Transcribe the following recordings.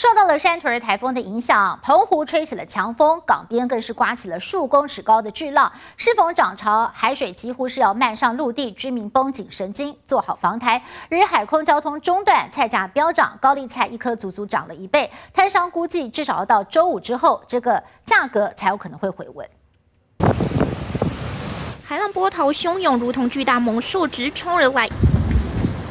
受到了山屯台风的影响，澎湖吹起了强风，港边更是刮起了数公尺高的巨浪。适逢涨潮，海水几乎是要漫上陆地，居民绷紧神经，做好防台。日海空交通中断，菜价飙涨，高丽菜一颗足足涨了1倍。摊商估计，至少要到周5之后，这个价格才有可能会回稳。海浪波涛汹涌，如同巨大猛兽直冲而来。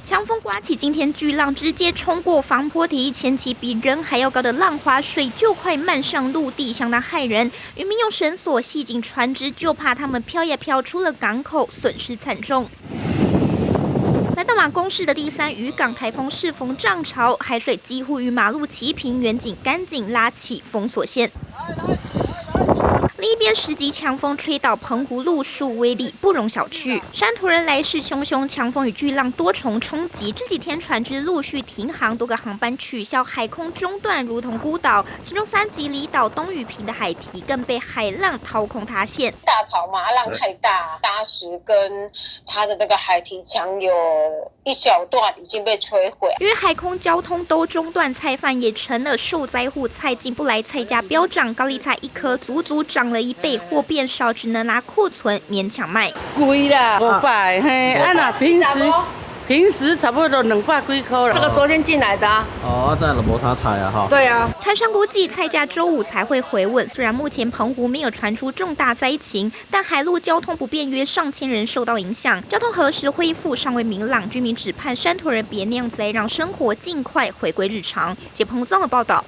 强风刮起惊天巨浪，直接冲过防波堤，掀起比人还要高的浪花，水就快漫上陆地，相当骇人。渔民用绳索系紧船只，就怕它们飘呀飘出了港口，损失惨重。来到马公市的第3渔港，台风适逢涨潮，海水几乎与马路齐平，远景赶紧拉起封锁线。另一边10级强风吹倒澎湖路树，威力不容小觑。山图人来势汹汹，强风与巨浪多重冲击，这几天船只陆续停航，多个航班取消，海空中断，如同孤岛。其中3级离岛东屿坪的海堤更被海浪掏空塌陷。大潮嘛，浪太大，搭石跟它的那个海堤墙有一小段已经被摧毁。因为海空交通都中断，菜贩也成了受灾户，菜进不来，菜价飙涨，高丽菜1颗足足涨了1倍，货变少，只能拿库存勉强卖。贵啦，500，嘿，那平时差不多200几块了。这个昨天进来的啊。哦，这没啥菜啊哈。对啊。摊商估计菜价周5才会回稳。虽然目前澎湖没有传出重大灾情，但海陆交通不便，约上千人受到影响。交通何时恢复尚未明朗，居民只盼山头人别酿灾，让生活尽快回归日常。澎湖综合报道。